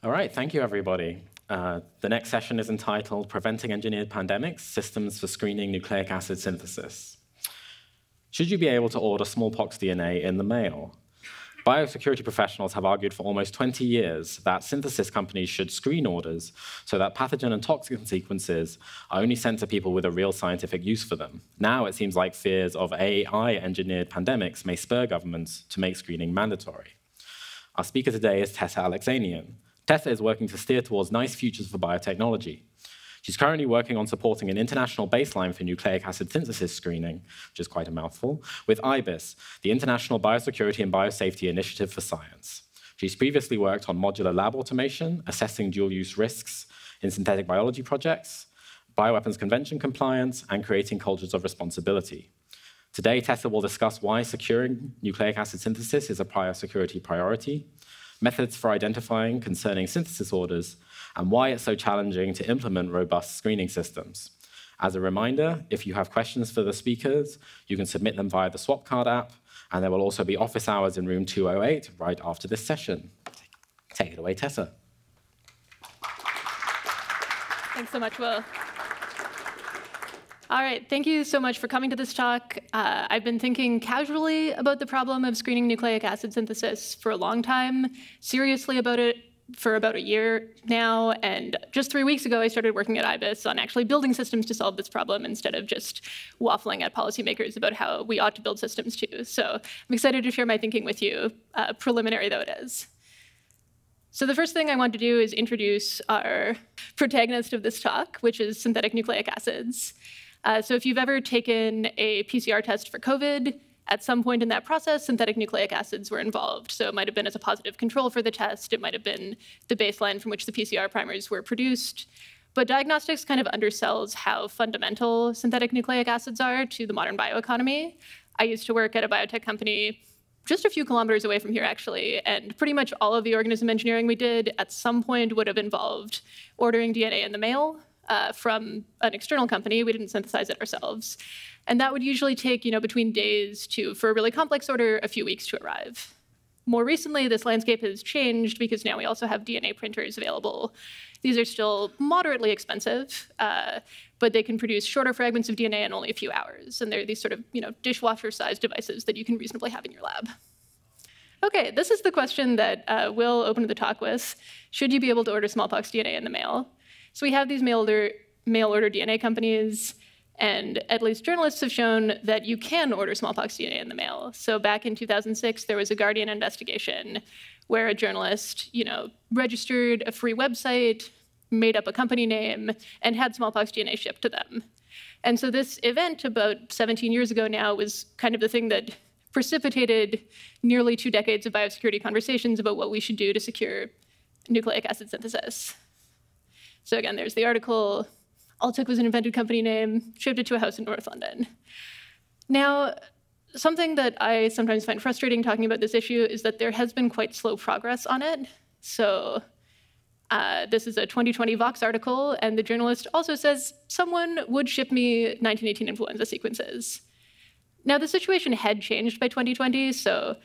All right, thank you, everybody. The next session is entitled Preventing Engineered Pandemics, Systems for Screening Nucleic Acid Synthesis. Should you be able to order smallpox DNA in the mail? Biosecurity professionals have argued for almost 20 years that synthesis companies should screen orders so that pathogen and toxin sequences are only sent to people with a real scientific use for them. Now it seems like fears of AI-engineered pandemics may spur governments to make screening mandatory. Our speaker today is Tessa Alexanian. Tessa is working to steer towards nice futures for biotechnology. She's currently working on supporting an international baseline for nucleic acid synthesis screening, which is quite a mouthful, with IBIS, the International Biosecurity and Biosafety Initiative for Science. She's previously worked on modular lab automation, assessing dual-use risks in synthetic biology projects, bioweapons convention compliance, and creating cultures of responsibility. Today, Tessa will discuss why securing nucleic acid synthesis is a biosecurity priority, methods for identifying concerning synthesis orders, and why it's so challenging to implement robust screening systems. As a reminder, if you have questions for the speakers, you can submit them via the Swapcard app, and there will also be office hours in room 208 right after this session. Take it away, Tessa. Thanks so much, Will. All right, thank you so much for coming to this talk. I've been thinking casually about the problem of screening nucleic acid synthesis for a long time, seriously about it for about a year now, and just 3 weeks ago I started working at IBIS on actually building systems to solve this problem instead of just waffling at policymakers about how we ought to build systems too. So I'm excited to share my thinking with you, preliminary though it is. So the first thing I want to do is introduce our protagonist of this talk, which is synthetic nucleic acids. So if you've ever taken a PCR test for COVID, at some point in that process, synthetic nucleic acids were involved. So it might have been as a positive control for the test. It might have been the baseline from which the PCR primers were produced. But diagnostics kind of undersells how fundamental synthetic nucleic acids are to the modern bioeconomy. I used to work at a biotech company just a few kilometers away from here, actually, and pretty much all of the organism engineering we did at some point would have involved ordering DNA in the mail from an external company. We didn't synthesize it ourselves. And that would usually take, between days to, for a really complex order, a few weeks to arrive. More recently, this landscape has changed because now we also have DNA printers available. These are still moderately expensive, but they can produce shorter fragments of DNA in only a few hours. And they're these sort of, dishwasher-sized devices that you can reasonably have in your lab. Okay, this is the question that Will opened the talk with. Should you be able to order smallpox DNA in the mail? So we have these mail-order DNA companies, and at least journalists have shown that you can order smallpox DNA in the mail. So back in 2006, there was a Guardian investigation where a journalist, registered a free website, made up a company name, and had smallpox DNA shipped to them. And so this event about 17 years ago now was kind of the thing that precipitated nearly 2 decades of biosecurity conversations about what we should do to secure nucleic acid synthesis. So again, there's the article. Alltech was an invented company name, shipped it to a house in North London. Now, something that I sometimes find frustrating talking about this issue is that there has been quite slow progress on it. So this is a 2020 Vox article, and the journalist also says someone would ship me 1918 influenza sequences. Now, the situation had changed by 2020, so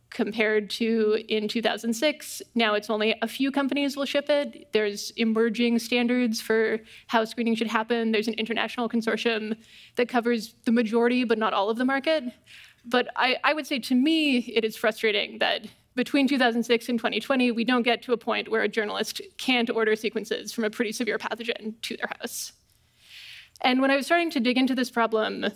compared to in 2006, now it's only a few companies will ship it. There's emerging standards for how screening should happen. There's an international consortium that covers the majority, but not all of the market. But I would say, to me, it is frustrating that between 2006 and 2020, we don't get to a point where a journalist can't order sequences from a pretty severe pathogen to their house. And when I was starting to dig into this problem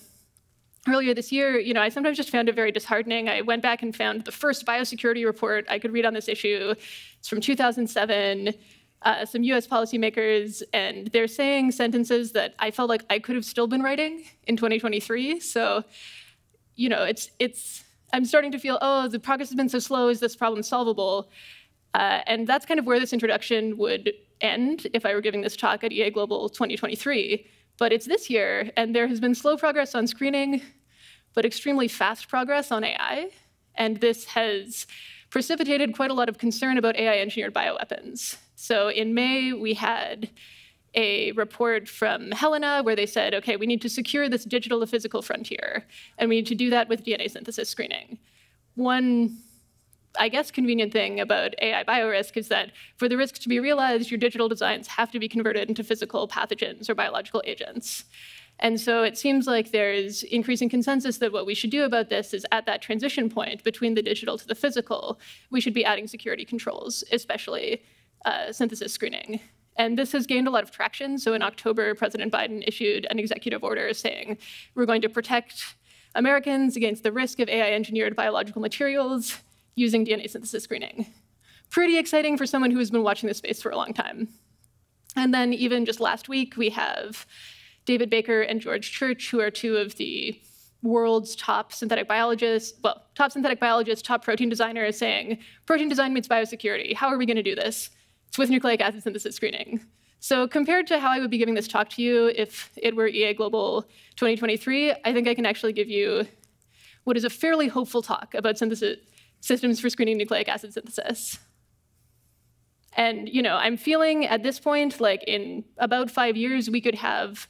earlier this year, I sometimes just found it very disheartening. I went back and found the first biosecurity report I could read on this issue. It's from 2007, some US policymakers, and they're saying sentences that I felt like I could have still been writing in 2023. So, I'm starting to feel, oh, the progress has been so slow, is this problem solvable? And that's kind of where this introduction would end if I were giving this talk at EA Global 2023. But it's this year, and there has been slow progress on screening, but extremely fast progress on AI. And this has precipitated quite a lot of concern about AI-engineered bioweapons. So in May, we had a report from Helena where they said, OK, we need to secure this digital to physical frontier, and we need to do that with DNA synthesis screening. One I guess, convenient thing about AI biorisk is that for the risks to be realized, your digital designs have to be converted into physical pathogens or biological agents. And so it seems like there's increasing consensus that what we should do about this is at that transition point between the digital to the physical, we should be adding security controls, especially synthesis screening. And this has gained a lot of traction. So in October, President Biden issued an executive order saying, we're going to protect Americans against the risk of AI-engineered biological materials using DNA synthesis screening. Pretty exciting for someone who has been watching this space for a long time. And then even just last week, we have David Baker and George Church, who are two of the world's top synthetic biologists, well, top synthetic biologists, top protein designers, saying, protein design means biosecurity. How are we going to do this? It's with nucleic acid synthesis screening. So compared to how I would be giving this talk to you if it were EA Global 2023, I think I can actually give you what is a fairly hopeful talk about systems for screening nucleic acid synthesis. And I'm feeling at this point, like in about 5 years, we could have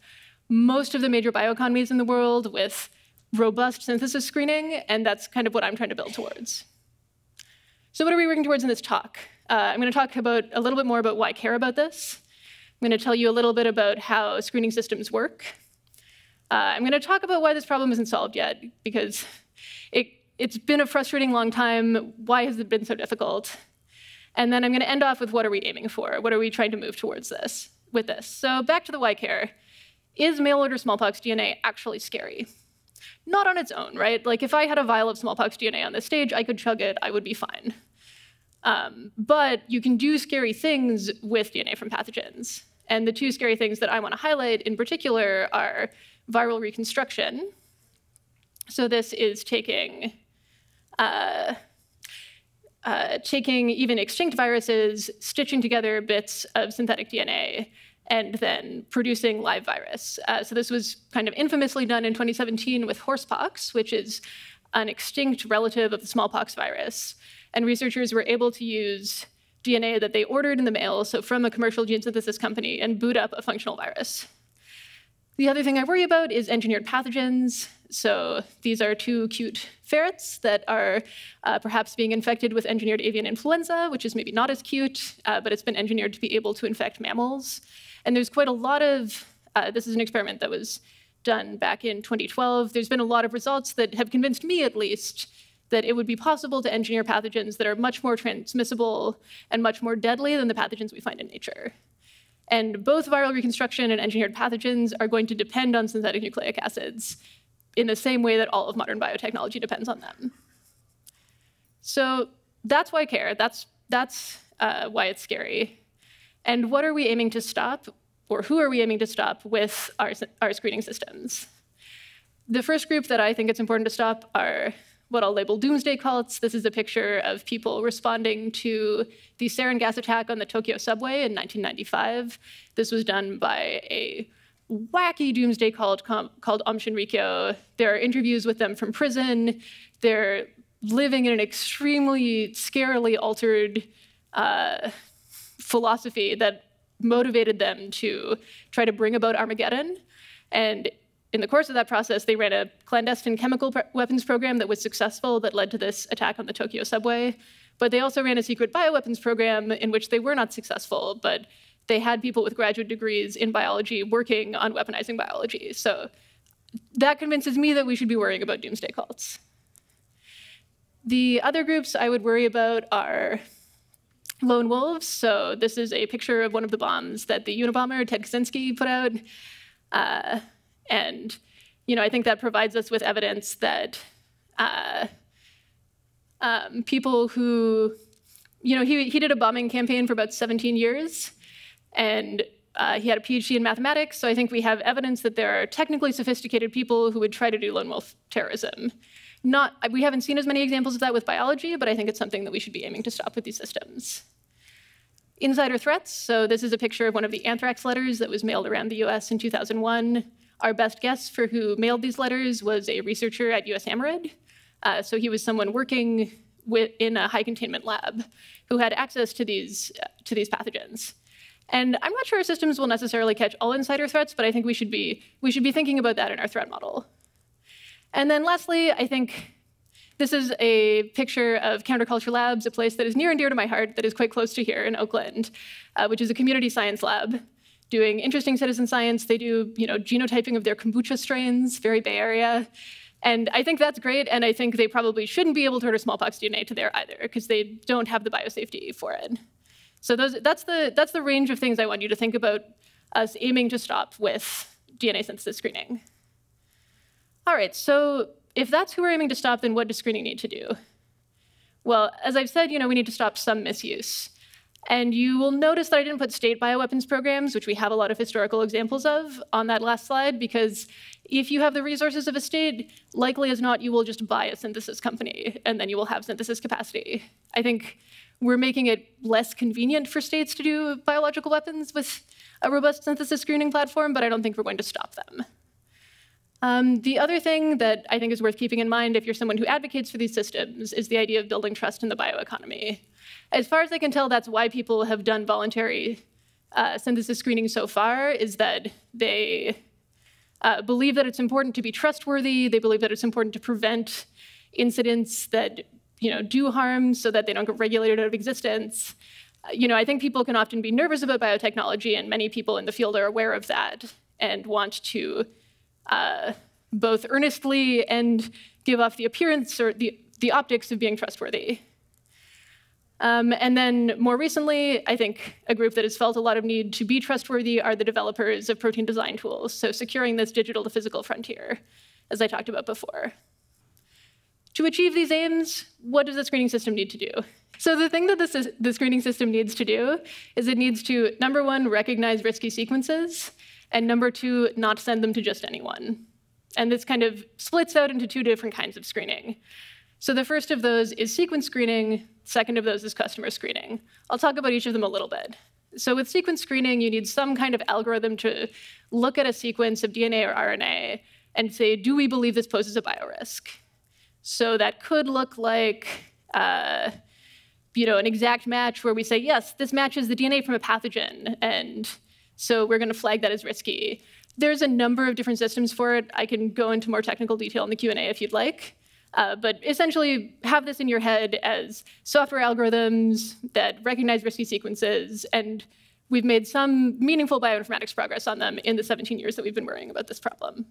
most of the major bioeconomies in the world with robust synthesis screening, and that's kind of what I'm trying to build towards. So what are we working towards in this talk? I'm going to talk about a little bit more about why I care about this. I'm going to tell you a little bit about how screening systems work. I'm going to talk about why this problem isn't solved yet, because it's been a frustrating long time. Why has it been so difficult? And then I'm going to end off with what are we aiming for? What are we trying to move towards with this? So back to the why care. Is mail-order smallpox DNA actually scary? Not on its own, right? Like if I had a vial of smallpox DNA on this stage, I could chug it, I would be fine. But you can do scary things with DNA from pathogens. And the two scary things that I want to highlight in particular are viral reconstruction. So this is taking even extinct viruses, stitching together bits of synthetic DNA, and then producing live virus. So this was kind of infamously done in 2017 with horsepox, which is an extinct relative of the smallpox virus. And researchers were able to use DNA that they ordered in the mail, so from a commercial gene synthesis company, and boot up a functional virus. The other thing I worry about is engineered pathogens. So these are two cute ferrets that are perhaps being infected with engineered avian influenza, which is maybe not as cute, but it's been engineered to be able to infect mammals. And there's quite a lot of, this is an experiment that was done back in 2012. There's been a lot of results that have convinced me, at least, that it would be possible to engineer pathogens that are much more transmissible and much more deadly than the pathogens we find in nature. And both viral reconstruction and engineered pathogens are going to depend on synthetic nucleic acids in the same way that all of modern biotechnology depends on them. So that's why I care. That's why it's scary. And what are we aiming to stop, or who are we aiming to stop with our screening systems? The first group that I think it's important to stop are what I'll label doomsday cults. This is a picture of people responding to the sarin gas attack on the Tokyo subway in 1995. This was done by a wacky doomsday cult called Aum Shinrikyo. There are interviews with them from prison. They're living in an extremely scarily altered philosophy that motivated them to try to bring about Armageddon. And in the course of that process, they ran a clandestine chemical weapons program that was successful that led to this attack on the Tokyo subway. But they also ran a secret bioweapons program in which they were not successful, but they had people with graduate degrees in biology working on weaponizing biology. So that convinces me that we should be worrying about doomsday cults. The other groups I would worry about are lone wolves. So this is a picture of one of the bombs that the Unabomber, Ted Kaczynski, put out. And I think that provides us with evidence that people who, he did a bombing campaign for about 17 years, and he had a PhD in mathematics, so I think we have evidence that there are technically sophisticated people who would try to do lone wolf terrorism. We haven't seen as many examples of that with biology, but I think it's something that we should be aiming to stop with these systems. Insider threats, so this is a picture of one of the anthrax letters that was mailed around the US in 2001. Our best guess for who mailed these letters was a researcher at US AMRID. So he was someone working in a high containment lab who had access to these pathogens. And I'm not sure our systems will necessarily catch all insider threats, but I think we should be thinking about that in our threat model. And then lastly, I think This is a picture of Counterculture Labs, a place that is near and dear to my heart, that is quite close to here in Oakland, which is a community science lab doing interesting citizen science. They do genotyping of their kombucha strains, very Bay Area. And I think that's great, and I think they probably shouldn't be able to order smallpox DNA to there either, because they don't have the biosafety for it. So that's the range of things I want you to think about us aiming to stop with DNA synthesis screening. All right, so if that's who we're aiming to stop, then what does screening need to do? Well, as I've said, we need to stop some misuse. And you will notice that I didn't put state bioweapons programs, which we have a lot of historical examples of, on that last slide, because if you have the resources of a state, likely as not, you will just buy a synthesis company, and then you will have synthesis capacity. I think we're making it less convenient for states to do biological weapons with a robust synthesis screening platform, but I don't think we're going to stop them. The other thing that I think is worth keeping in mind if you're someone who advocates for these systems is the idea of building trust in the bioeconomy. As far as I can tell, that's why people have done voluntary synthesis screening so far, is that they believe that it's important to be trustworthy. They believe that it's important to prevent incidents that do harm so that they don't get regulated out of existence. I think people can often be nervous about biotechnology, and many people in the field are aware of that and want to both earnestly and give off the appearance or the optics of being trustworthy. And then more recently, I think a group that has felt a lot of need to be trustworthy are the developers of protein design tools, so securing this digital to physical frontier, as I talked about before. To achieve these aims, what does the screening system need to do? So the thing that the screening system needs to do is it needs to, number one, recognize risky sequences, and number two, not send them to just anyone. And this kind of splits out into two different kinds of screening. So the first of those is sequence screening. Second of those is customer screening. I'll talk about each of them a little bit. So with sequence screening, you need some kind of algorithm to look at a sequence of DNA or RNA and say, do we believe this poses a biorisk? So that could look like an exact match where we say, yes, this matches the DNA from a pathogen, and so we're going to flag that as risky. There's a number of different systems for it. I can go into more technical detail in the Q&A if you'd like. But essentially, have this in your head as software algorithms that recognize risky sequences, and we've made some meaningful bioinformatics progress on them in the 17 years that we've been worrying about this problem.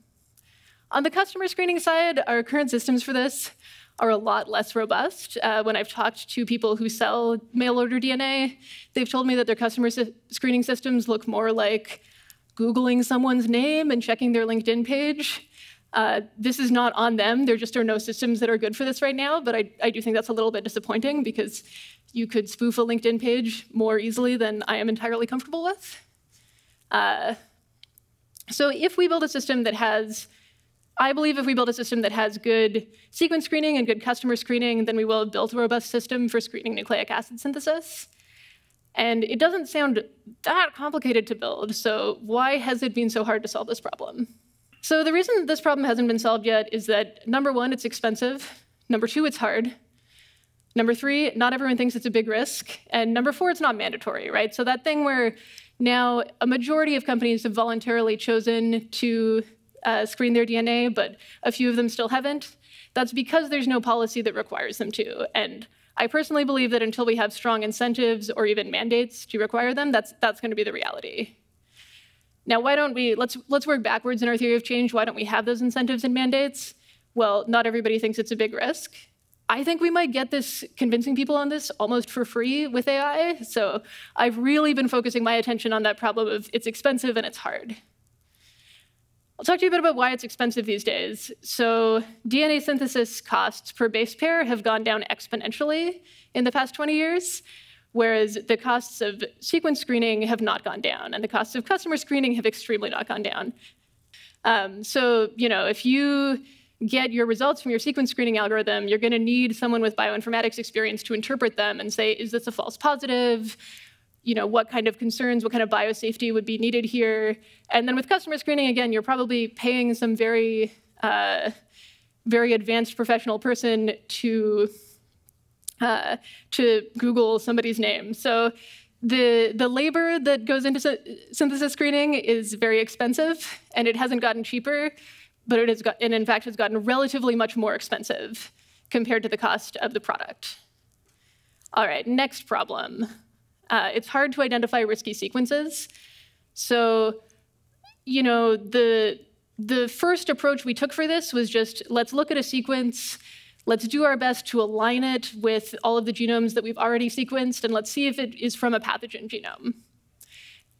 On the customer screening side, our current systems for this are a lot less robust. When I've talked to people who sell mail-order DNA, they've told me that their customer screening systems look more like Googling someone's name and checking their LinkedIn page. This is not on them. There just are no systems that are good for this right now, but I do think that's a little bit disappointing because you could spoof a LinkedIn page more easily than I am entirely comfortable with. So if we build a system that has, I believe if we build a system that has good sequence screening and good customer screening, then we will have built a robust system for screening nucleic acid synthesis. And it doesn't sound that complicated to build, so why has it been so hard to solve this problem? So the reason this problem hasn't been solved yet is that, number one, it's expensive. Number two, it's hard. Number three, not everyone thinks it's a big risk. And number four, it's not mandatory, right? So that thing where now a majority of companies have voluntarily chosen to screen their DNA, but a few of them still haven't, that's because there's no policy that requires them to. And I personally believe that until we have strong incentives or even mandates to require them, that's going to be the reality. Now, why don't we, let's work backwards in our theory of change. Why don't we have those incentives and mandates? Well, not everybody thinks it's a big risk. I think we might get this, convincing people on this almost for free with AI. So I've really been focusing my attention on that problem of it's expensive and it's hard. I'll talk to you a bit about why it's expensive these days. So DNA synthesis costs per base pair have gone down exponentially in the past 20 years. Whereas the costs of sequence screening have not gone down, and the costs of customer screening have extremely not gone down. So, if you get your results from your sequence screening algorithm, you're going to need someone with bioinformatics experience to interpret them and say, is this a false positive? What kind of concerns, what kind of biosafety would be needed here? And then with customer screening, again, you're probably paying some very, very advanced professional person to Google somebody's name. So the labor that goes into synthesis screening is very expensive, and it hasn't gotten cheaper, but it has and in fact has gotten relatively much more expensive compared to the cost of the product. All right, next problem. It's hard to identify risky sequences. So, you know, the first approach we took for this was just, let's look at a sequence, let's do our best to align it with all of the genomes that we've already sequenced, and let's see if it is from a pathogen genome.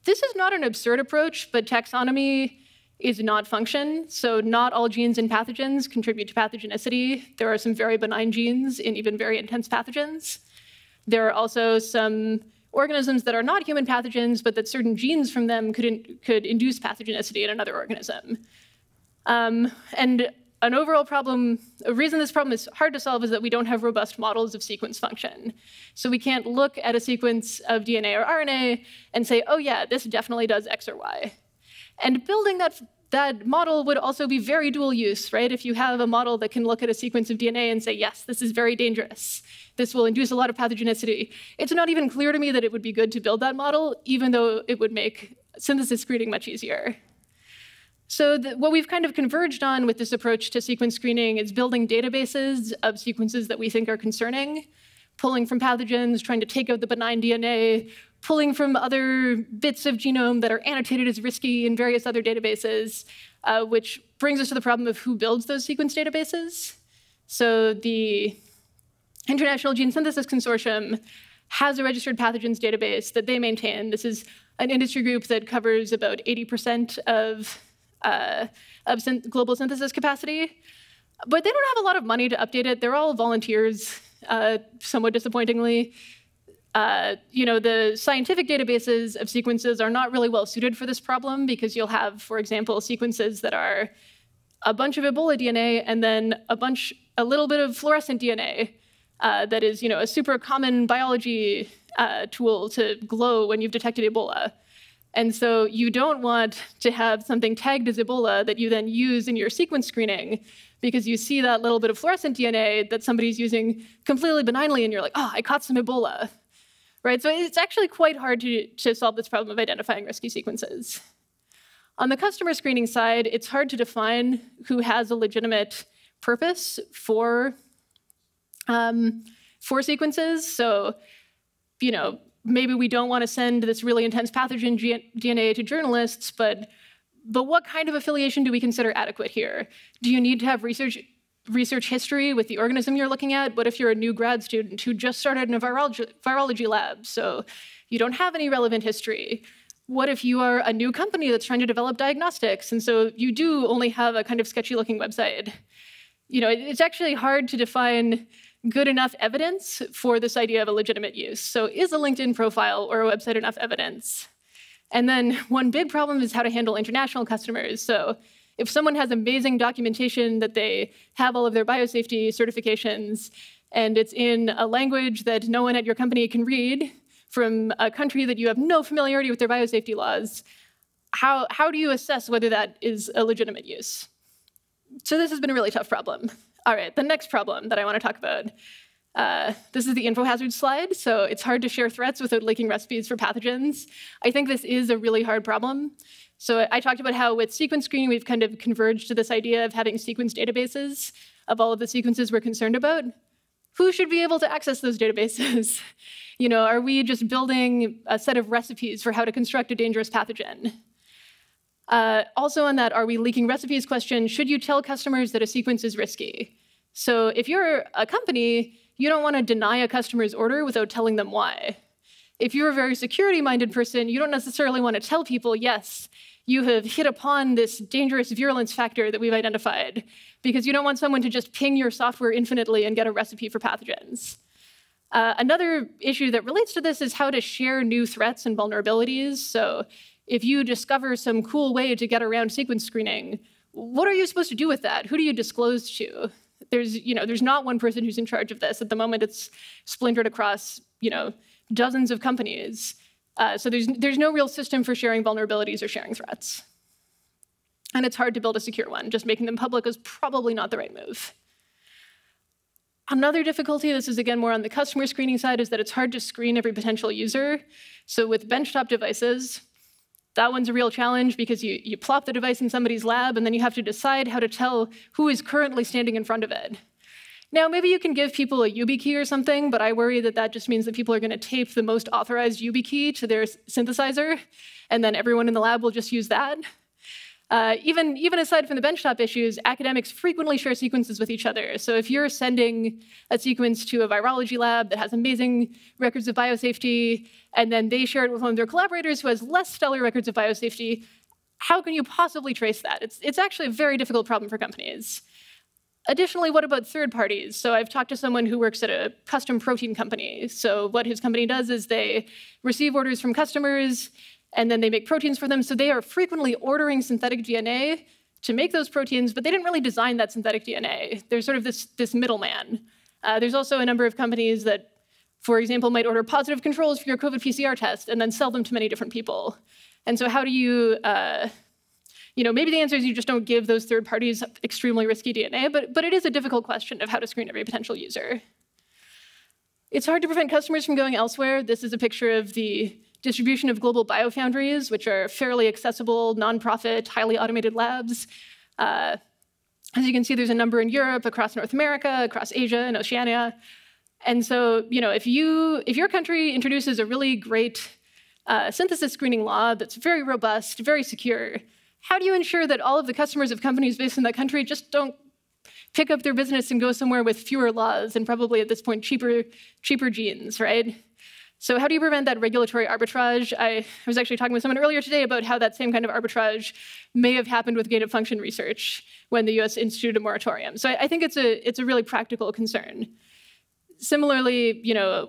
This is not an absurd approach, but taxonomy is not function. So not all genes in pathogens contribute to pathogenicity. There are some very benign genes in even very intense pathogens. There are also some organisms that are not human pathogens, but that certain genes from them could induce pathogenicity in another organism. And an overall problem, a reason this problem is hard to solve is that we don't have robust models of sequence function. So we can't look at a sequence of DNA or RNA and say, oh yeah, this definitely does X or Y. And building that model would also be very dual use, right? If you have a model that can look at a sequence of DNA and say, yes, this is very dangerous, this will induce a lot of pathogenicity, it's not even clear to me that it would be good to build that model, even though it would make synthesis screening much easier. So what we've kind of converged on with this approach to sequence screening is building databases of sequences that we think are concerning, pulling from pathogens, trying to take out the benign DNA, pulling from other bits of genome that are annotated as risky in various other databases, which brings us to the problem of who builds those sequence databases. So the International Gene Synthesis Consortium has a registered pathogens database that they maintain. This is an industry group that covers about 80% of global synthesis capacity. But they don't have a lot of money to update it. They're all volunteers, somewhat disappointingly. You know, the scientific databases of sequences are not really well suited for this problem because you'll have, for example, sequences that are a bunch of Ebola DNA and then a little bit of fluorescent DNA that is, you know, a super common biology tool to glow when you've detected Ebola. And so you don't want to have something tagged as Ebola that you then use in your sequence screening because you see that little bit of fluorescent DNA that somebody's using completely benignly and you're like, oh, I caught some Ebola. Right? So it's actually quite hard to solve this problem of identifying risky sequences. On the customer screening side, it's hard to define who has a legitimate purpose for sequences. So, you know, maybe we don't want to send this really intense pathogen DNA to journalists, but what kind of affiliation do we consider adequate here? Do you need to have research history with the organism you're looking at? What if you're a new grad student who just started in a virology lab, so you don't have any relevant history? What if you are a new company that's trying to develop diagnostics, and so you do only have a kind of sketchy-looking website? You know, it's actually hard to define good enough evidence for this idea of a legitimate use. So is a LinkedIn profile or a website enough evidence? And then one big problem is how to handle international customers. So if someone has amazing documentation that they have all of their biosafety certifications, and it's in a language that no one at your company can read, from a country that you have no familiarity with their biosafety laws, how do you assess whether that is a legitimate use? So this has been a really tough problem. All right, the next problem that I want to talk about. This is the info hazard slide. So it's hard to share threats without leaking recipes for pathogens. I think this is a really hard problem. So I talked about how with sequence screening, we've kind of converged to this idea of having sequence databases of all of the sequences we're concerned about. Who should be able to access those databases? You know, are we just building a set of recipes for how to construct a dangerous pathogen? Also on that, are we leaking recipes question, should you tell customers that a sequence is risky? So if you're a company, you don't want to deny a customer's order without telling them why. If you're a very security-minded person, you don't necessarily want to tell people, yes, you have hit upon this dangerous virulence factor that we've identified, because you don't want someone to just ping your software infinitely and get a recipe for pathogens. Another issue that relates to this is how to share new threats and vulnerabilities. So if you discover some cool way to get around sequence screening, what are you supposed to do with that? Who do you disclose to? There's not one person who's in charge of this. At the moment, it's splintered across, dozens of companies. So there's no real system for sharing vulnerabilities or sharing threats. And it's hard to build a secure one. Just making them public is probably not the right move. Another difficulty, this is again more on the customer screening side, is that it's hard to screen every potential user. So with benchtop devices, that one's a real challenge because you plop the device in somebody's lab and then you have to decide how to tell who is currently standing in front of it. Now, maybe you can give people a YubiKey or something, but I worry that that just means that people are going to tape the most authorized YubiKey to their synthesizer, and then everyone in the lab will just use that. Even aside from the benchtop issues, academics frequently share sequences with each other. So if you're sending a sequence to a virology lab that has amazing records of biosafety, and then they share it with one of their collaborators who has less stellar records of biosafety, how can you possibly trace that? It's actually a very difficult problem for companies. Additionally, what about third parties? So I've talked to someone who works at a custom protein company. So what his company does is they receive orders from customers, and then they make proteins for them. So they are frequently ordering synthetic DNA to make those proteins, but they didn't really design that synthetic DNA. There's sort of this middleman. There's also a number of companies that, for example, might order positive controls for your COVID PCR test and then sell them to many different people. And so how do you, maybe the answer is you just don't give those third parties extremely risky DNA, but it is a difficult question of how to screen every potential user. It's hard to prevent customers from going elsewhere. This is a picture of the distribution of global biofoundries, which are fairly accessible, nonprofit, highly automated labs. As you can see, there's a number in Europe, across North America, across Asia and Oceania. And so, if your country introduces a really great synthesis screening law that's very robust, very secure, how do you ensure that all of the customers of companies based in that country just don't pick up their business and go somewhere with fewer laws and probably at this point cheaper genes, right? So how do you prevent that regulatory arbitrage? I was actually talking with someone earlier today about how that same kind of arbitrage may have happened with gain-of-function research when the US instituted a moratorium. So I think it's a really practical concern. Similarly,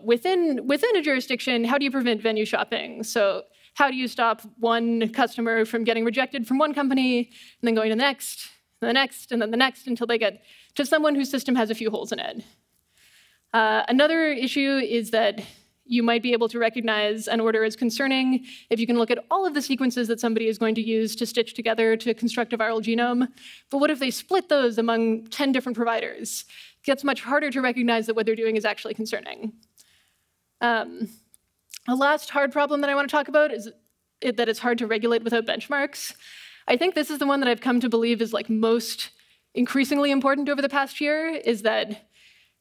within a jurisdiction, how do you prevent venue shopping? So how do you stop one customer from getting rejected from one company and then going to the next, and the next, and then the next until they get to someone whose system has a few holes in it? Another issue is that you might be able to recognize an order as concerning if you can look at all of the sequences that somebody is going to use to stitch together to construct a viral genome. But what if they split those among 10 different providers? It gets much harder to recognize that what they're doing is actually concerning. A last hard problem that I want to talk about is that it's hard to regulate without benchmarks. I think this is the one that I've come to believe is most increasingly important over the past year, is that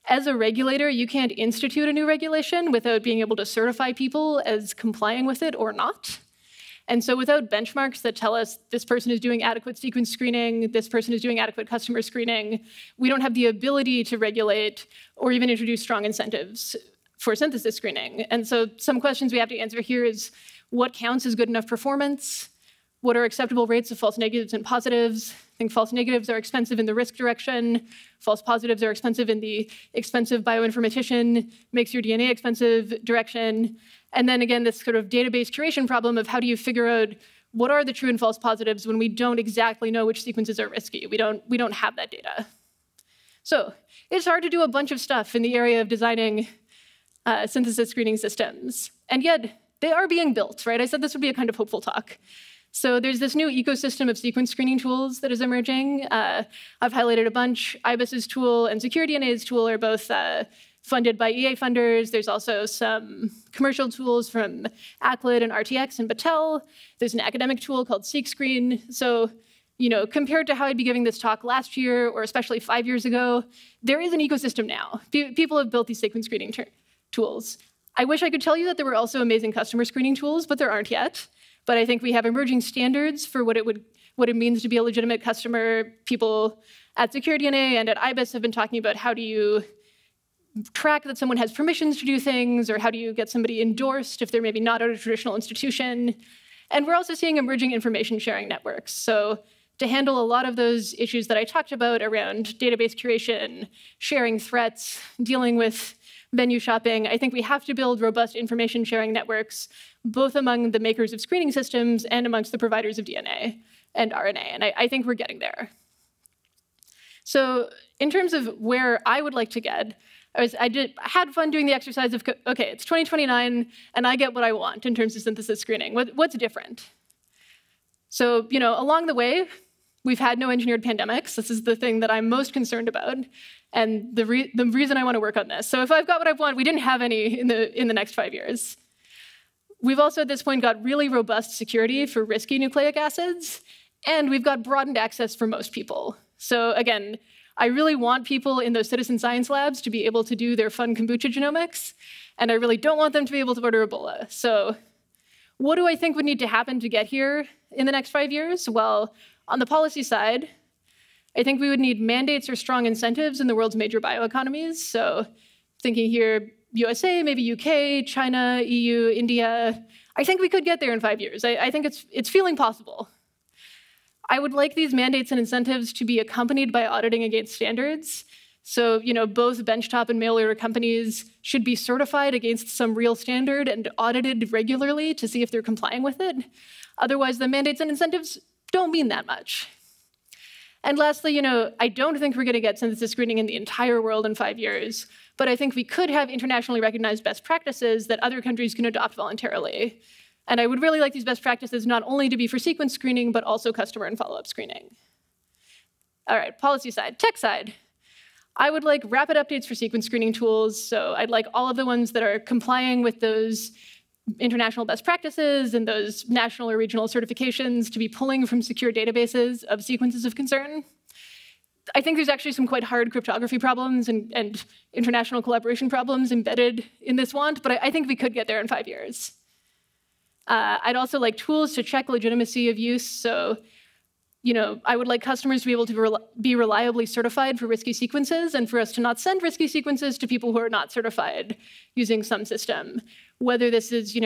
as a regulator, you can't institute a new regulation without being able to certify people as complying with it or not. And so without benchmarks that tell us this person is doing adequate sequence screening, this person is doing adequate customer screening, we don't have the ability to regulate or even introduce strong incentives for synthesis screening. And so some questions we have to answer here is, what counts as good enough performance? What are acceptable rates of false negatives and positives? I think false negatives are expensive in the risk direction. False positives are expensive in the expensive bioinformatician, makes your DNA expensive direction. And then again, this sort of database curation problem of how do you figure out what are the true and false positives when we don't exactly know which sequences are risky. We don't have that data. So it's hard to do a bunch of stuff in the area of designing synthesis screening systems. And yet they are being built, right? I said this would be a kind of hopeful talk. So there's this new ecosystem of sequence screening tools that is emerging. I've highlighted a bunch. IBIS's tool and SecureDNA's tool are both funded by EA funders. There's also some commercial tools from ACLID and RTX and Battelle. There's an academic tool called SeqScreen. So, compared to how I'd be giving this talk last year, or especially 5 years ago, there is an ecosystem now. People have built these sequence screening tools. I wish I could tell you that there were also amazing customer screening tools, but there aren't yet. But I think we have emerging standards for what it means to be a legitimate customer. People at SecureDNA and at IBIS have been talking about how do you track that someone has permissions to do things, or how do you get somebody endorsed if they're maybe not at a traditional institution. And we're also seeing emerging information sharing networks. So to handle a lot of those issues that I talked about around database curation, sharing threats, dealing with venue shopping, I think we have to build robust information sharing networks, both among the makers of screening systems and amongst the providers of DNA and RNA. And I think we're getting there. So in terms of where I would like to get, I had fun doing the exercise of, okay, it's 2029, and I get what I want in terms of synthesis screening. What's different? So, along the way, we've had no engineered pandemics. This is the thing that I'm most concerned about, and the reason I want to work on this. So if I've got what I want, we didn't have any in the next 5 years. We've also at this point got really robust security for risky nucleic acids, and we've got broadened access for most people. So again, I really want people in those citizen science labs to be able to do their fun kombucha genomics, and I really don't want them to be able to order Ebola. So what do I think would need to happen to get here in the next 5 years? Well, on the policy side, I think we would need mandates or strong incentives in the world's major bioeconomies. So thinking here, USA, maybe UK, China, EU, India. I think we could get there in 5 years. I think it's feeling possible. I would like these mandates and incentives to be accompanied by auditing against standards. So, both benchtop and mail order companies should be certified against some real standard and audited regularly to see if they're complying with it. Otherwise, the mandates and incentives don't mean that much. And lastly, I don't think we're going to get synthesis screening in the entire world in 5 years, but I think we could have internationally recognized best practices that other countries can adopt voluntarily. And I would really like these best practices not only to be for sequence screening, but also customer and follow-up screening. All right, policy side. Tech side. I would like rapid updates for sequence screening tools, so I'd like all of the ones that are complying with those international best practices and those national or regional certifications to be pulling from secure databases of sequences of concern. I think there's actually some quite hard cryptography problems and international collaboration problems embedded in this want, but I think we could get there in 5 years. I'd also like tools to check legitimacy of use, so I would like customers to be able to be reliably certified for risky sequences and for us to not send risky sequences to people who are not certified using some system. Whether this is,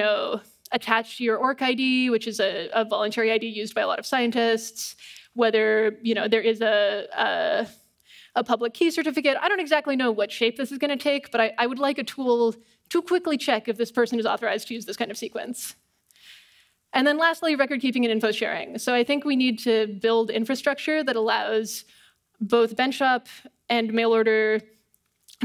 attached to your ORC ID, which is a voluntary ID used by a lot of scientists, whether, there is a public key certificate. I don't exactly know what shape this is going to take, but I would like a tool to quickly check if this person is authorized to use this kind of sequence. And then lastly, record keeping and info sharing. So I think we need to build infrastructure that allows both benchtop and mail order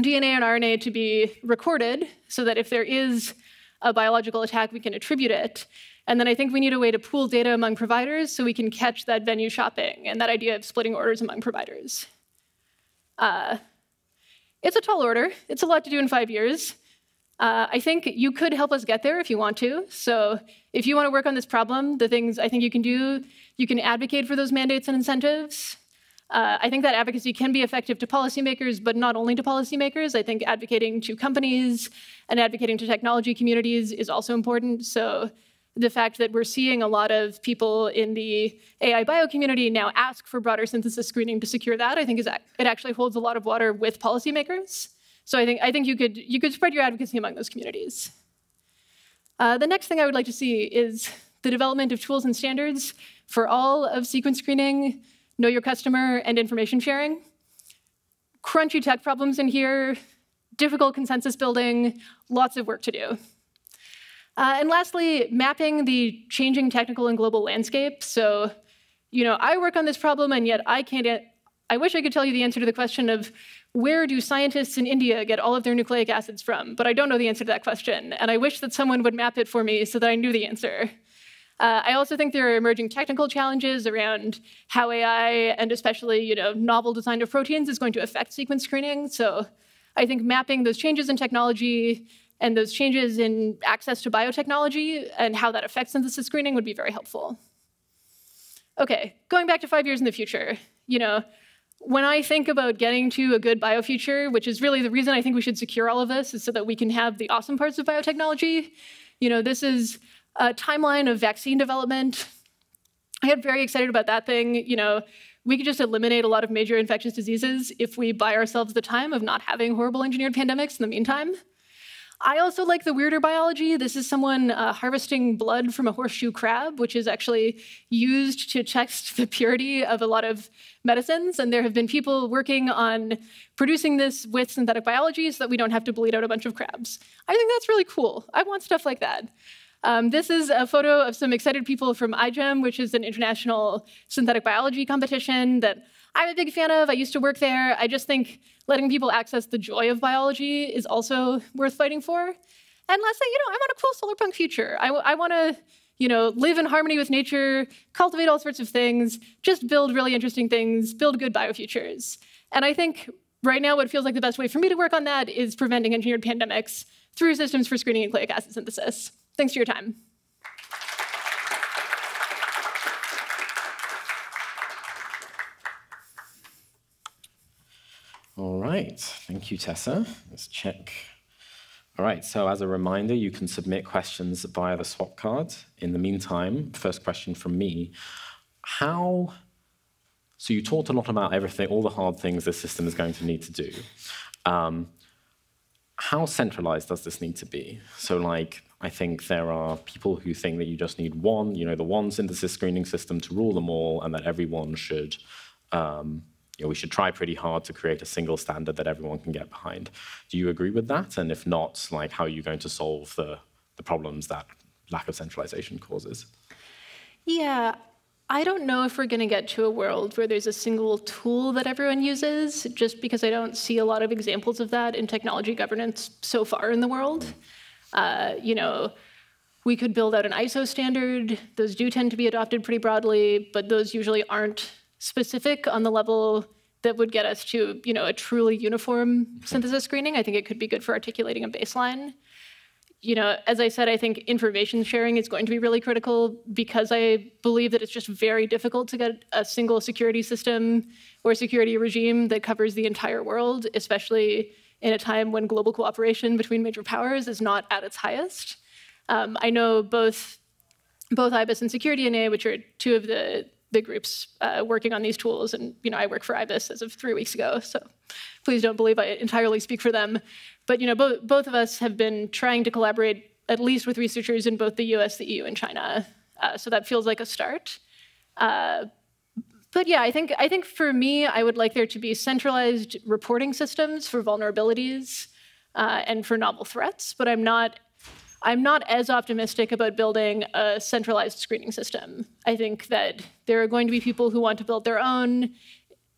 DNA and RNA to be recorded so that if there is a biological attack, we can attribute it. And then I think we need a way to pool data among providers so we can catch that venue shopping and that idea of splitting orders among providers. It's a tall order. It's a lot to do in 5 years. I think you could help us get there if you want to. So if you want to work on this problem, the things I think you can do, you can advocate for those mandates and incentives. I think that advocacy can be effective to policymakers, but not only to policymakers. I think advocating to companies and advocating to technology communities is also important. So the fact that we're seeing a lot of people in the AI bio community now ask for broader synthesis screening to secure that, I think it actually holds a lot of water with policymakers. So I think you could spread your advocacy among those communities. The next thing I would like to see is the development of tools and standards for all of sequence screening, know your customer, and information sharing. Crunchy tech problems in here, difficult consensus building, lots of work to do. And lastly, mapping the changing technical and global landscape. So, I work on this problem, and yet I wish I could tell you the answer to the question of where do scientists in India get all of their nucleic acids from? But I don't know the answer to that question, and I wish that someone would map it for me so that I knew the answer. I also think there are emerging technical challenges around how AI and especially novel design of proteins is going to affect sequence screening. So I think mapping those changes in technology and those changes in access to biotechnology and how that affects synthesis screening would be very helpful. Okay, going back to 5 years in the future, when I think about getting to a good biofuture, which is really the reason I think we should secure all of this, is so that we can have the awesome parts of biotechnology. This is a timeline of vaccine development. I get very excited about that thing. We could just eliminate a lot of major infectious diseases if we buy ourselves the time of not having horrible engineered pandemics in the meantime. I also like the weirder biology. This is someone harvesting blood from a horseshoe crab, which is actually used to test the purity of a lot of medicines. And there have been people working on producing this with synthetic biology so that we don't have to bleed out a bunch of crabs. I think that's really cool. I want stuff like that. This is a photo of some excited people from iGEM, which is an international synthetic biology competition that I'm a big fan of. I used to work there. I just think letting people access the joy of biology is also worth fighting for. And lastly, I want a cool solar punk future. I want to, live in harmony with nature, cultivate all sorts of things, just build really interesting things, build good biofutures. And I think right now what feels like the best way for me to work on that is preventing engineered pandemics through systems for screening nucleic acid synthesis. Thanks for your time. All right, thank you, Tessa. Let's check. All right, so as a reminder, you can submit questions via the swap card. In the meantime, first question from me. So you talked a lot about everything, all the hard things this system is going to need to do. How centralized does this need to be? So like, I think there are people who think that you just need one, the one synthesis screening system to rule them all, and that everyone should, we should try pretty hard to create a single standard that everyone can get behind. Do you agree with that? And if not, like, how are you going to solve the problems that lack of centralization causes? Yeah, I don't know if we're going to get to a world where there's a single tool that everyone uses, just because I don't see a lot of examples of that in technology governance so far in the world. We could build out an ISO standard. Those do tend to be adopted pretty broadly, but those usually aren't specific on the level that would get us to, a truly uniform synthesis screening. I think it could be good for articulating a baseline. As I said, I think information sharing is going to be really critical because I believe that it's just very difficult to get a single security system or security regime that covers the entire world, especially in a time when global cooperation between major powers is not at its highest. I know both IBIS and SecurityNA, which are two of the groups working on these tools, and I work for IBIS as of 3 weeks ago, so please don't believe I entirely speak for them. But both of us have been trying to collaborate at least with researchers in both the US, the EU, and China. So that feels like a start. But yeah, I think for me, I would like there to be centralized reporting systems for vulnerabilities and for novel threats, but I'm not as optimistic about building a centralized screening system. I think that there are going to be people who want to build their own,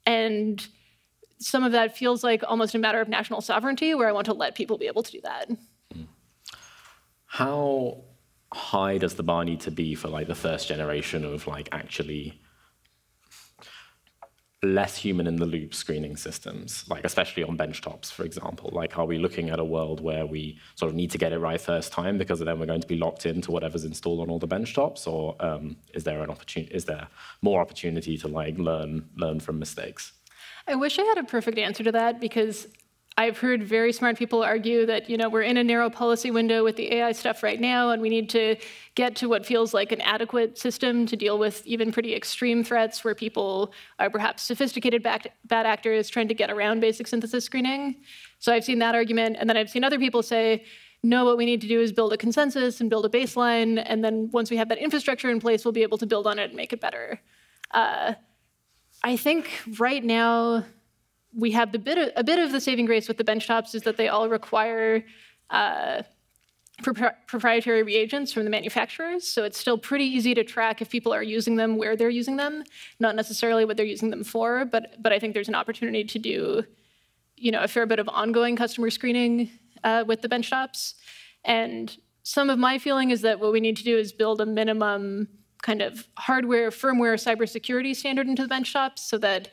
and some of that feels like almost a matter of national sovereignty, where I want to let people be able to do that. How high does the bar need to be for like the first generation of like actually less human in the loop screening systems, like especially on benchtops, for example? Like, are we looking at a world where we sort of need to get it right first time because then we're going to be locked into whatever's installed on all the benchtops, or is there more opportunity to like learn from mistakes? I wish I had a perfect answer to that, because I've heard very smart people argue that we're in a narrow policy window with the AI stuff right now, and we need to get to what feels like an adequate system to deal with even pretty extreme threats where people are perhaps sophisticated bad actors trying to get around basic synthesis screening. So I've seen that argument, and then I've seen other people say, no, what we need to do is build a consensus and build a baseline, and then once we have that infrastructure in place, we'll be able to build on it and make it better. I think right now we have a bit of the saving grace with the benchtops is that they all require proprietary reagents from the manufacturers. So it's still pretty easy to track if people are using them, where they're using them, not necessarily what they're using them for. But I think there's an opportunity to do a fair bit of ongoing customer screening with the benchtops. And some of my feeling is that what we need to do is build a minimum kind of hardware, firmware, cybersecurity standard into the benchtops so that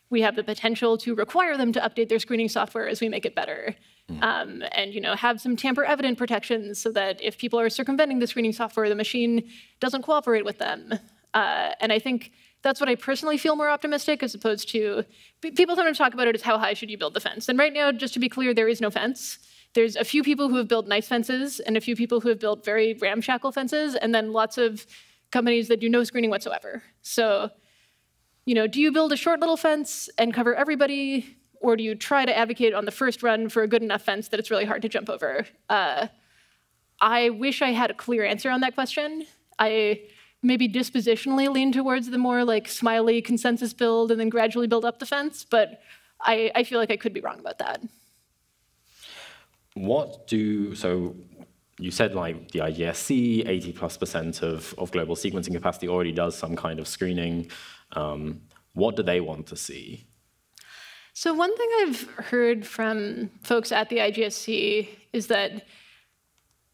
we have the potential to require them to update their screening software as we make it better. And have some tamper-evident protections so that if people are circumventing the screening software, the machine doesn't cooperate with them. And I think that's what I personally feel more optimistic, as opposed to, people sometimes talk about it as how high should you build the fence. And right now, just to be clear, there is no fence. There's a few people who have built nice fences and a few people who have built very ramshackle fences, and then lots of companies that do no screening whatsoever. So, do you build a short little fence and cover everybody, or do you try to advocate on the first run for a good enough fence that it's really hard to jump over? I wish I had a clear answer on that question. I maybe dispositionally lean towards the more like smiley consensus build and then gradually build up the fence, but I feel like I could be wrong about that. So you said like the IGSC, 80+% of global sequencing capacity already does some kind of screening. What do they want to see? So one thing I've heard from folks at the IGSC is that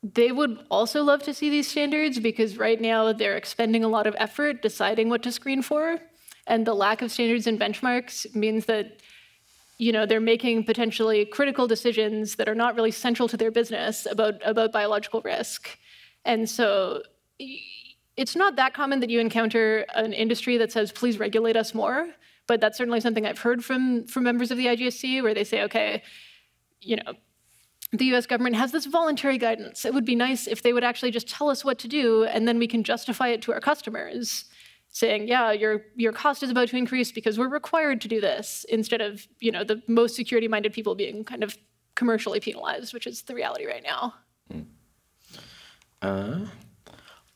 they would also love to see these standards, because right now they're expending a lot of effort deciding what to screen for. And the lack of standards and benchmarks means that they're making potentially critical decisions that are not really central to their business about biological risk. And so it's not that common that you encounter an industry that says, please regulate us more. But that's certainly something I've heard from members of the IGSC, where they say, okay, the US government has this voluntary guidance. It would be nice if they would actually just tell us what to do, and then we can justify it to our customers, saying, yeah, your cost is about to increase because we're required to do this, instead of the most security-minded people being kind of commercially penalized, which is the reality right now.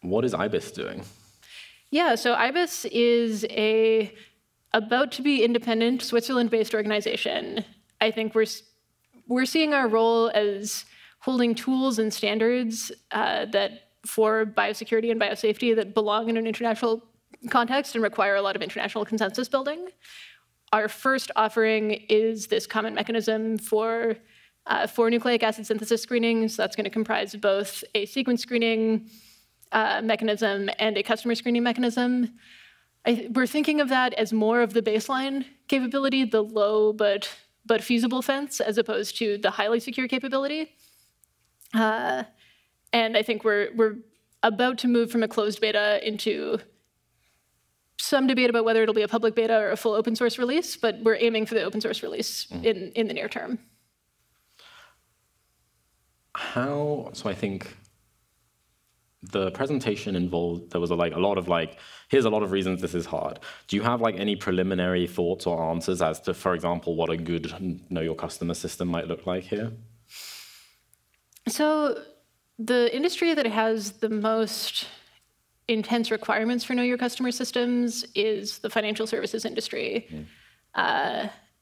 What is IBIS doing? Yeah, so IBIS is a about-to-be independent Switzerland-based organization. I think we're seeing our role as holding tools and standards that for biosecurity and biosafety that belong in an international context and require a lot of international consensus building. Our first offering is this common mechanism for nucleic acid synthesis screening. So that's going to comprise both a sequence screening mechanism and a customer screening mechanism. We're thinking of that as more of the baseline capability, the low but feasible fence, as opposed to the highly secure capability. And I think we're about to move from a closed beta into some debate about whether it'll be a public beta or a full open source release, but we're aiming for the open source release in the near term. So I think the presentation involved, there was a lot of here's a lot of reasons this is hard. Do you have any preliminary thoughts or answers as to, for example, what a good know your customer system might look like here? So the industry that has the most intense requirements for know your customer systems is the financial services industry.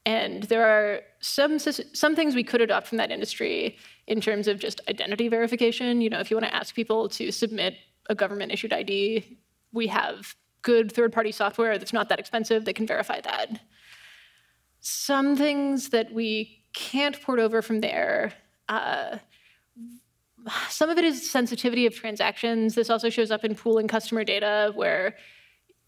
And there are some things we could adopt from that industry in terms of just identity verification. If you want to ask people to submit a government-issued ID, we have good third-party software that's not that expensive that can verify that. Some things that we can't port over from there, some of it is sensitivity of transactions. This also shows up in pooling customer data where,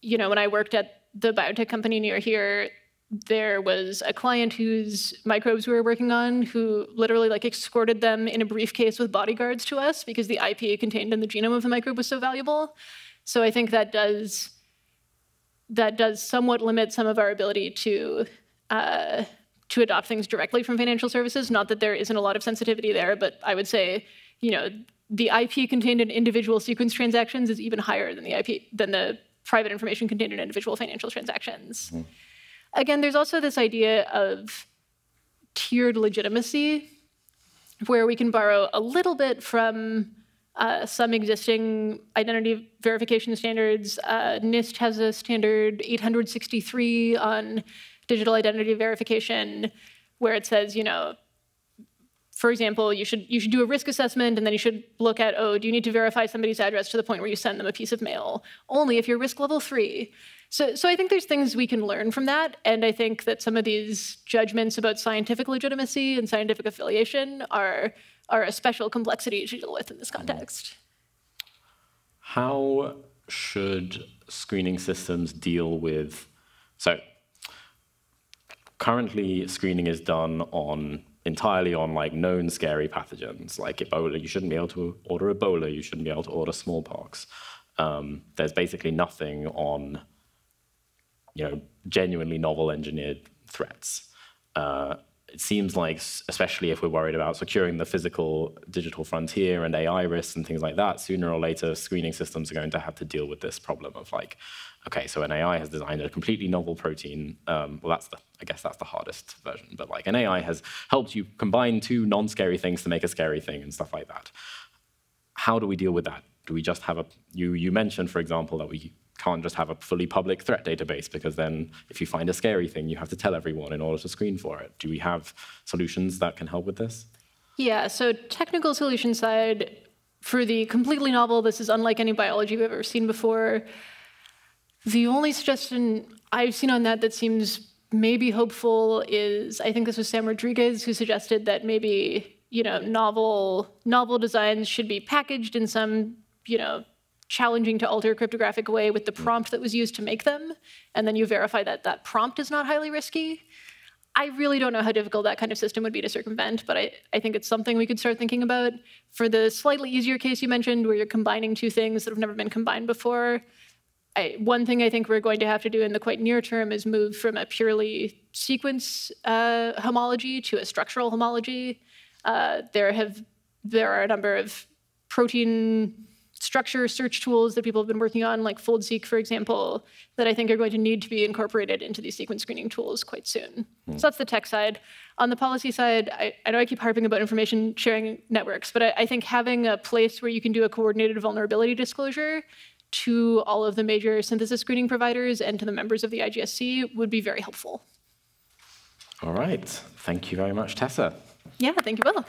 when I worked at the biotech company near here, there was a client whose microbes we were working on who literally escorted them in a briefcase with bodyguards to us because the IP contained in the genome of the microbe was so valuable. So I think that does somewhat limit some of our ability to adopt things directly from financial services. Not that there isn't a lot of sensitivity there, but I would say, the IP contained in individual sequence transactions is even higher than the private information contained in individual financial transactions. Again, there's also this idea of tiered legitimacy, where we can borrow a little bit from some existing identity verification standards. NIST has a standard 863 on digital identity verification, where it says, for example, you should do a risk assessment, and then you should look at, do you need to verify somebody's address to the point where you send them a piece of mail? Only if you're risk level 3. So I think there's things we can learn from that, and I think that some of these judgments about scientific legitimacy and scientific affiliation are a special complexity to deal with in this context. How should screening systems deal with, so currently screening is done entirely on known scary pathogens, like Ebola. You shouldn't be able to order Ebola, you shouldn't be able to order smallpox. There's basically nothing on genuinely novel engineered threats. It seems like, especially if we're worried about securing the physical digital frontier and AI risks and things like that, sooner or later screening systems are going to have to deal with this problem of okay, so an AI has designed a completely novel protein. Well, I guess that's the hardest version, but an AI has helped you combine two non-scary things to make a scary thing and stuff like that. How do we deal with that? Do we just have you mentioned, for example, that we can't just have a fully public threat database, because then if you find a scary thing, you have to tell everyone in order to screen for it. Do we have solutions that can help with this? Yeah, so technical solution side, for the completely novel, this is unlike any biology we've ever seen before. The only suggestion I've seen on that seems maybe hopeful is, I think this was Sam Rodriguez who suggested that maybe, novel designs should be packaged in some, challenging to alter cryptographic way with the prompt that was used to make them, and then you verify that that prompt is not highly risky. I really don't know how difficult that kind of system would be to circumvent, but I think it's something we could start thinking about. For the slightly easier case you mentioned, where you're combining two things that have never been combined before, One thing I think we're going to have to do in the quite near term is move from a purely sequence homology to a structural homology. There are a number of protein structure search tools that people have been working on, like FoldSeq, for example, that I think are going to need to be incorporated into these sequence screening tools quite soon. So that's the tech side. On the policy side, I know I keep harping about information sharing networks, but I think having a place where you can do a coordinated vulnerability disclosure to all of the major synthesis screening providers and to the members of the IGSC would be very helpful. All right. Thank you very much, Tessa. Yeah, thank you both.